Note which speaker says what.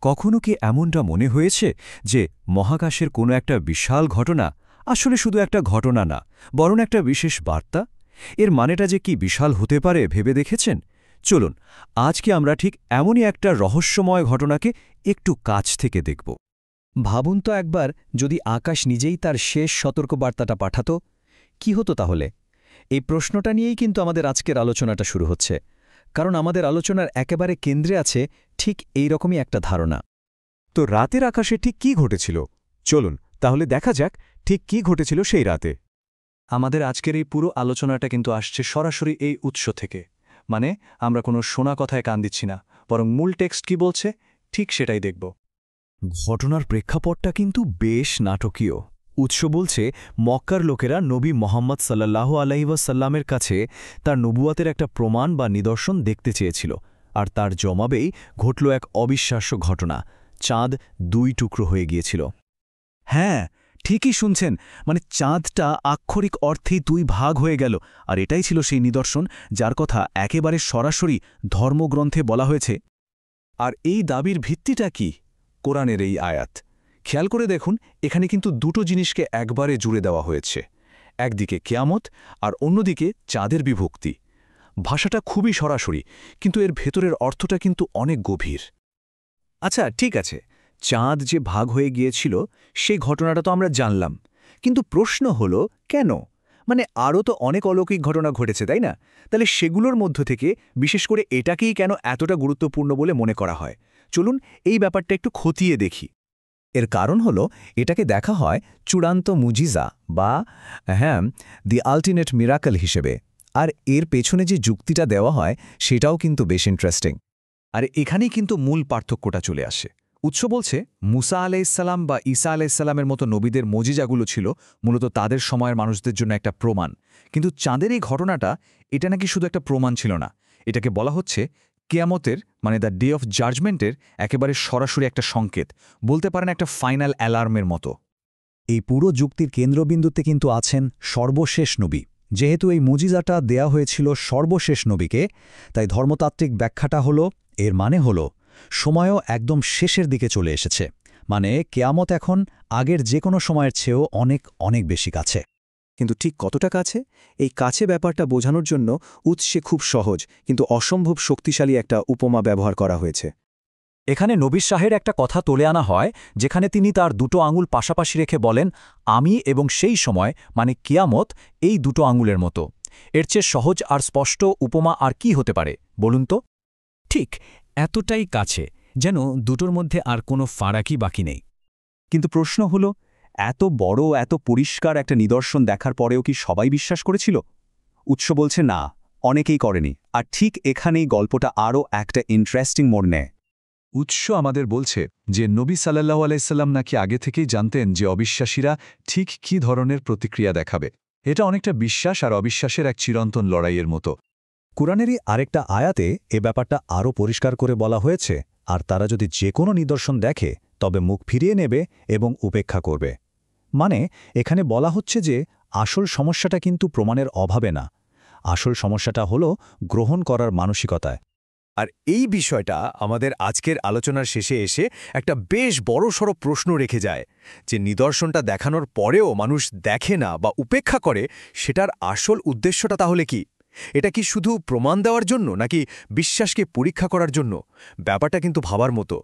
Speaker 1: কখনো কি এমনটা মনে হয়েছে যে মহাকাশের কোনো একটা বিশাল ঘটনা আসলে শুধু একটা ঘটনা না, বরং একটা বিশেষ বার্তা? এর মানেটা যে কি বিশাল হতে পারে ভেবে দেখেছেন? চলুন, আজকে আমরা ঠিক এমনই একটা রহস্যময় ঘটনাকে একটু কাছ থেকে দেখব।
Speaker 2: ভাবুন তো একবার, যদি আকাশ নিজেই তার শেষ সতর্কবার্তাটা পাঠাত, কি হতো তাহলে? এই প্রশ্নটা নিয়েই কিন্তু আমাদের আজকের আলোচনাটা শুরু হচ্ছে, কারণ আমাদের আলোচনার একেবারে কেন্দ্রে আছে ঠিক এই রকমই একটা ধারণা।
Speaker 1: তো রাতের আকাশে ঠিক কি ঘটেছিল? চলুন তাহলে দেখা যাক ঠিক কি ঘটেছিল সেই রাতে।
Speaker 3: আমাদের আজকের এই পুরো আলোচনাটা কিন্তু আসছে সরাসরি এই উৎস থেকে। মানে আমরা কোনো শোনা কথায় কান দিচ্ছি না, বরং মূল টেক্সট কি বলছে ঠিক সেটাই দেখব।
Speaker 1: ঘটনার প্রেক্ষাপটটা কিন্তু বেশ নাটকীয়। উৎস বলছে মক্কার লোকেরা নবী মোহাম্মদ সাল্লাল্লাহু আলাইহি ওয়াসাল্লামের কাছে তার নবুয়াতের একটা প্রমাণ বা নিদর্শন দেখতে চেয়েছিল, আর তার জবাবেই ঘটল এক অবিশ্বাস্য ঘটনা। চাঁদ 2 টুকরো হয়ে গিয়েছিল।
Speaker 4: হ্যাঁ, ঠিকই শুনছেন, মানে চাঁদটা আক্ষরিক অর্থেই 2 ভাগ হয়ে গেল, আর এটাই ছিল সেই নিদর্শন যার কথা একেবারে সরাসরি ধর্মগ্রন্থে বলা হয়েছে। আর এই দাবির ভিত্তিটা কি? কোরআনের এই আয়াত। খেয়াল করে দেখুন, এখানে কিন্তু দুটো জিনিসকে একবারে জুড়ে দেওয়া হয়েছে। একদিকে কিয়ামত আর অন্যদিকে চাঁদের বিভক্তি। ভাষাটা খুবই সরাসরি, কিন্তু এর ভেতরের অর্থটা কিন্তু অনেক গভীর।
Speaker 2: আচ্ছা, ঠিক আছে, চাঁদ যে ভাগ হয়ে গিয়েছিল সেই ঘটনাটা তো আমরা জানলাম, কিন্তু প্রশ্ন হলো কেন? মানে আরও তো অনেক অলৌকিক ঘটনা ঘটেছে, তাই না? তাহলে সেগুলোর মধ্য থেকে বিশেষ করে এটাকেই কেন এতটা গুরুত্বপূর্ণ বলে মনে করা হয়? চলুন এই ব্যাপারটা একটু খতিয়ে দেখি। এর কারণ হলো এটাকে দেখা হয় চূড়ান্ত মুজিজা বা দি আল্টিমেট মিরাকল হিসেবে, আর এর পেছনে যে যুক্তিটা দেওয়া হয় সেটাও কিন্তু বেশ ইন্টারেস্টিং।
Speaker 4: আর এখানেই কিন্তু মূল পার্থক্যটা চলে আসে। উৎস বলছে মুসা আলাইসাল্লাম বা ঈসা আলাইসাল্লামের মতো নবীদের মজিজাগুলো ছিল মূলত তাদের সময়ের মানুষদের জন্য একটা প্রমাণ, কিন্তু চাঁদের এই ঘটনাটা এটা নাকি শুধু একটা প্রমাণ ছিল না, এটাকে বলা হচ্ছে কিয়ামতের, মানে দ্য ডে অফ জাজমেন্টের একেবারে সরাসরি একটা সংকেত, বলতে পারেন একটা ফাইনাল অ্যালার্মের মতো।
Speaker 2: এই পুরো যুক্তির কেন্দ্রবিন্দুতে কিন্তু আছেন সর্বশেষ নবী। যেহেতু এই মুজিজাটা দেয়া হয়েছিল সর্বশেষ নবীকে, তাই ধর্মতাত্ত্বিক ব্যাখ্যাটা হলো, এর মানে হলো সময়ও একদম শেষের দিকে চলে এসেছে, মানে কেয়ামত এখন আগের যে কোনো সময়ের চেয়েও অনেক অনেক বেশি কাছে।
Speaker 3: কিন্তু ঠিক কতটা কাছে? এই কাছে ব্যাপারটা বোঝানোর জন্য উৎসে খুব সহজ কিন্তু অসম্ভব শক্তিশালী একটা উপমা ব্যবহার করা হয়েছে।
Speaker 4: এখানে নবী শাহের একটা কথা তুলে আনা হয়, যেখানে তিনি তার 2 আঙুল পাশাপাশি রেখে বলেন, আমি এবং সেই সময়, মানে কিয়ামত এই 2 আঙুলের মতো। এর চেয়ে সহজ আর স্পষ্ট উপমা আর কি হতে পারে বলুন তো?
Speaker 5: ঠিক এতটাই কাছে, যেন দুটোর মধ্যে আর কোনো ফারাকই বাকি নেই।
Speaker 4: কিন্তু প্রশ্ন হলো, এত বড় এত পরিষ্কার একটা নিদর্শন দেখার পরেও কি সবাই বিশ্বাস করেছিল? উৎস বলছে না, অনেকেই করেনি। আর ঠিক এখানেই গল্পটা আরও একটা ইন্টারেস্টিং মোড় নেয়। উৎস আমাদের বলছে যে নবী সাল্লাল্লাহু আলাইহি সাল্লাম নাকি আগে থেকেই জানতেন যে অবিশ্বাসীরা ঠিক কী ধরনের প্রতিক্রিয়া দেখাবে। এটা অনেকটা বিশ্বাস আর অবিশ্বাসের এক চিরন্তন লড়াইয়ের মতো।
Speaker 2: কুরআনেরই আরেকটা আয়াতে এ ব্যাপারটা আরও পরিষ্কার করে বলা হয়েছে, আর তারা যদি যে কোনো নিদর্শন দেখে তবে মুখ ফিরিয়ে নেবে এবং উপেক্ষা করবে। মানে এখানে বলা হচ্ছে যে আসল সমস্যাটা কিন্তু প্রমাণের অভাবে না, আসল সমস্যাটা হলো গ্রহণ করার মানসিকতায়।
Speaker 1: আর এই বিষয়টা আমাদের আজকের আলোচনার শেষে এসে একটা বেশ বড়সড় প্রশ্ন রেখে যায়, যে নিদর্শনটা দেখানোর পরেও মানুষ দেখে না বা উপেক্ষা করে, সেটার আসল উদ্দেশ্যটা তাহলে কি? এটা কি শুধু প্রমাণ দেওয়ার জন্য, নাকি বিশ্বাসকে পরীক্ষা করার জন্য? ব্যাপারটা কিন্তু ভাবার মতো।